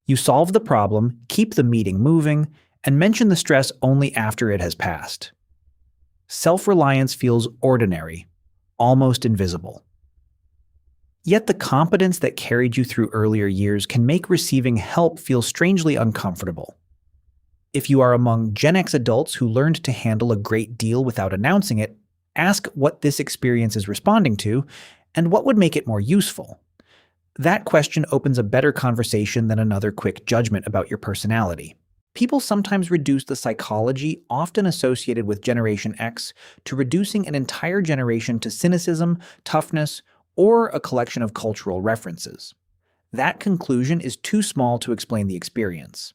You solve the problem, keep the meeting moving, and mention the stress only after it has passed. Self-reliance feels ordinary, almost invisible. Yet the competence that carried you through earlier years can make receiving help feel strangely uncomfortable. If you are among Gen X adults who learned to handle a great deal without announcing it, ask what this experience is responding to and what would make it more useful. That question opens a better conversation than another quick judgment about your personality. People sometimes reduce the psychology often associated with Generation X to reducing an entire generation to cynicism, toughness, or a collection of cultural references. That conclusion is too small to explain the experience.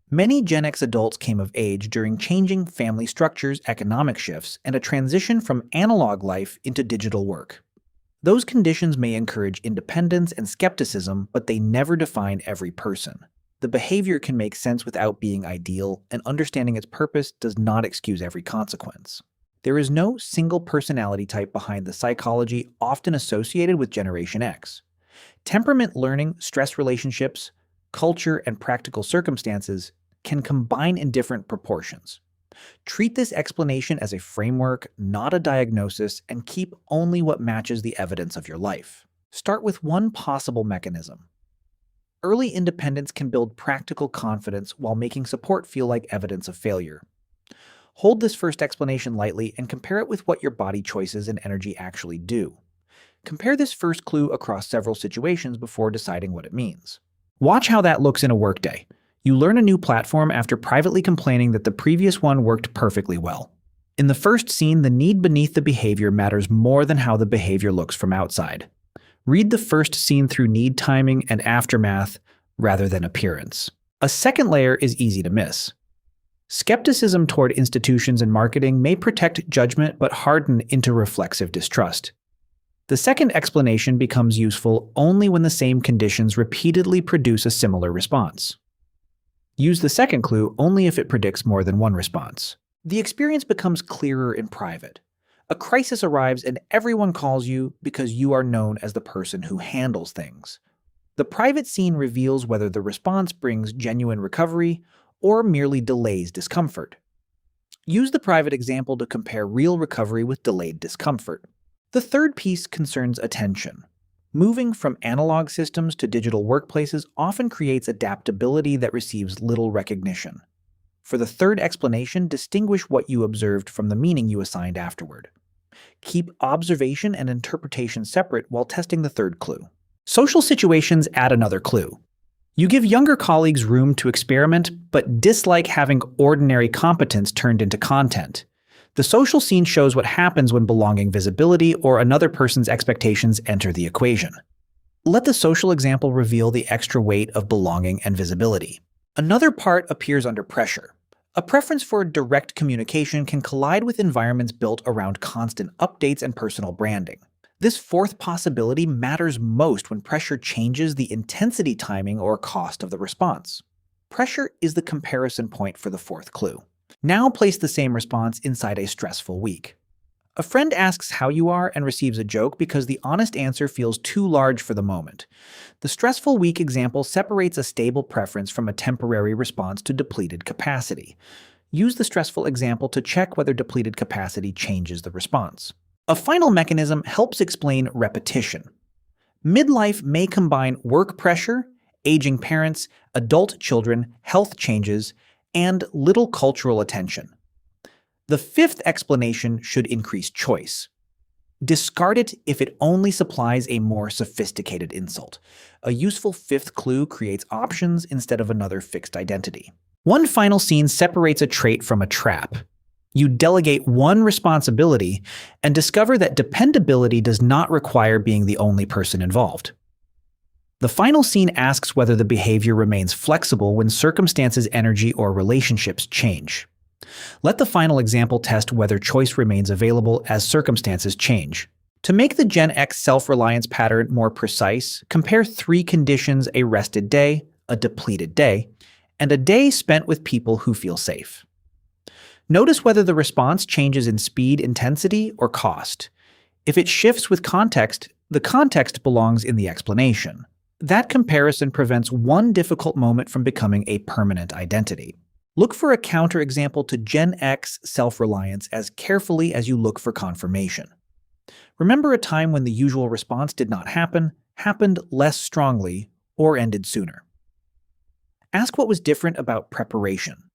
Many Gen X adults came of age during changing family structures, economic shifts, and a transition from analog life into digital work. Those conditions may encourage independence and skepticism, but they never define every person. The behavior can make sense without being ideal, and understanding its purpose does not excuse every consequence. There is no single personality type behind the psychology often associated with Generation X. Temperament, learning, stress relationships, culture, and practical circumstances can combine in different proportions. Treat this explanation as a framework, not a diagnosis, and keep only what matches the evidence of your life. Start with one possible mechanism. Early independence can build practical confidence while making support feel like evidence of failure. Hold this first explanation lightly and compare it with what your body choices and energy actually do. Compare this first clue across several situations before deciding what it means. Watch how that looks in a workday. You learn a new platform after privately complaining that the previous one worked perfectly well. In the first scene, the need beneath the behavior matters more than how the behavior looks from outside. Read the first scene through need timing and aftermath rather than appearance. A second layer is easy to miss. Skepticism toward institutions and marketing may protect judgment but harden into reflexive distrust. The second explanation becomes useful only when the same conditions repeatedly produce a similar response. Use the second clue only if it predicts more than one response. The experience becomes clearer in private. A crisis arrives and everyone calls you because you are known as the person who handles things. The private scene reveals whether the response brings genuine recovery or merely delays discomfort. Use the private example to compare real recovery with delayed discomfort. The third piece concerns attention. Moving from analog systems to digital workplaces often creates adaptability that receives little recognition. For the third explanation, distinguish what you observed from the meaning you assigned afterward. Keep observation and interpretation separate while testing the third clue. Social situations add another clue. You give younger colleagues room to experiment, but dislike having ordinary competence turned into content. The social scene shows what happens when belonging, visibility, or another person's expectations enter the equation. Let the social example reveal the extra weight of belonging and visibility. Another part appears under pressure. A preference for direct communication can collide with environments built around constant updates and personal branding. This fourth possibility matters most when pressure changes the intensity, timing, or cost of the response. Pressure is the comparison point for the fourth clue. Now place the same response inside a stressful week. A friend asks how you are and receives a joke because the honest answer feels too large for the moment. The stressful week example separates a stable preference from a temporary response to depleted capacity. Use the stressful example to check whether depleted capacity changes the response. A final mechanism helps explain repetition. Midlife may combine work pressure, aging parents, adult children, health changes, and little cultural attention. The fifth explanation should increase choice. Discard it if it only supplies a more sophisticated insult. A useful fifth clue creates options instead of another fixed identity. One final scene separates a trait from a trap. You delegate one responsibility and discover that dependability does not require being the only person involved. The final scene asks whether the behavior remains flexible when circumstances, energy, or relationships change. Let the final example test whether choice remains available as circumstances change. To make the Gen X self-reliance pattern more precise, compare three conditions: a rested day, a depleted day, and a day spent with people who feel safe. Notice whether the response changes in speed, intensity, or cost. If it shifts with context, the context belongs in the explanation. That comparison prevents one difficult moment from becoming a permanent identity. Look for a counterexample to Gen X self-reliance as carefully as you look for confirmation. Remember a time when the usual response did not happen, happened less strongly, or ended sooner. Ask what was different about preparation,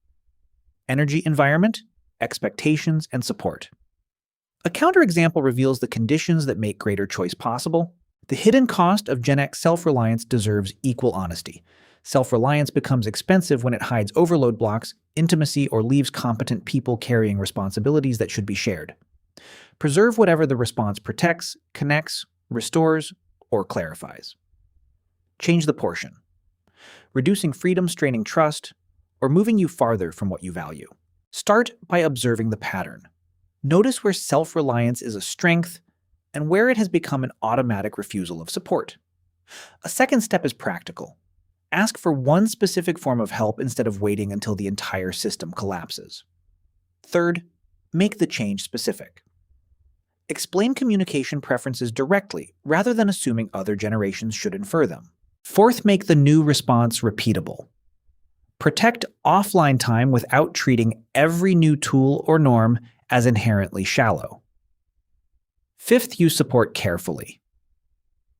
energy environment, expectations, and support. A counterexample reveals the conditions that make greater choice possible. The hidden cost of Gen X self-reliance deserves equal honesty. Self-reliance becomes expensive when it hides overload blocks, intimacy, or leaves competent people carrying responsibilities that should be shared. Preserve whatever the response protects, connects, restores, or clarifies. Change the portion. Reducing freedom, straining trust, or moving you farther from what you value. Start by observing the pattern. Notice where self-reliance is a strength and where it has become an automatic refusal of support. A second step is practical. Ask for one specific form of help instead of waiting until the entire system collapses. Third, make the change specific. Explain communication preferences directly rather than assuming other generations should infer them. Fourth, make the new response repeatable. Protect offline time without treating every new tool or norm as inherently shallow. Fifth, use support carefully.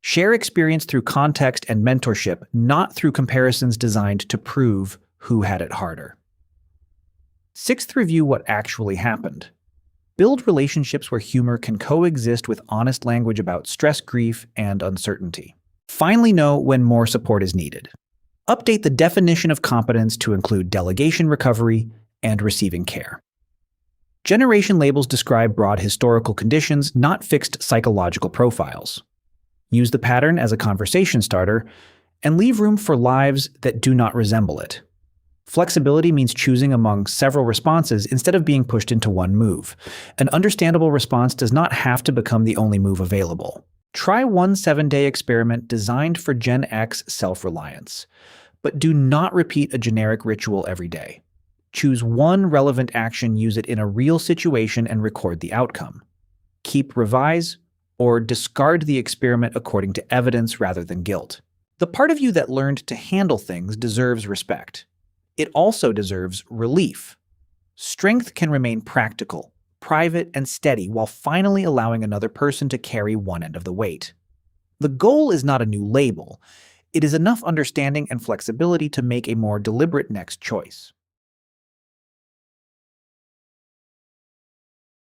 Share experience through context and mentorship, not through comparisons designed to prove who had it harder. Sixth, review what actually happened. Build relationships where humor can coexist with honest language about stress, grief, and uncertainty. Finally, know when more support is needed. Update the definition of competence to include delegation, recovery, and receiving care. Generation labels describe broad historical conditions, not fixed psychological profiles. Use the pattern as a conversation starter, and leave room for lives that do not resemble it. Flexibility means choosing among several responses instead of being pushed into one move. An understandable response does not have to become the only move available. Try one 7-day experiment designed for Gen X self-reliance, but do not repeat a generic ritual every day. Choose one relevant action, use it in a real situation, and record the outcome. Keep, revise, or discard the experiment according to evidence rather than guilt. The part of you that learned to handle things deserves respect. It also deserves relief. Strength can remain practical, private, and steady while finally allowing another person to carry one end of the weight. The goal is not a new label. It is enough understanding and flexibility to make a more deliberate next choice.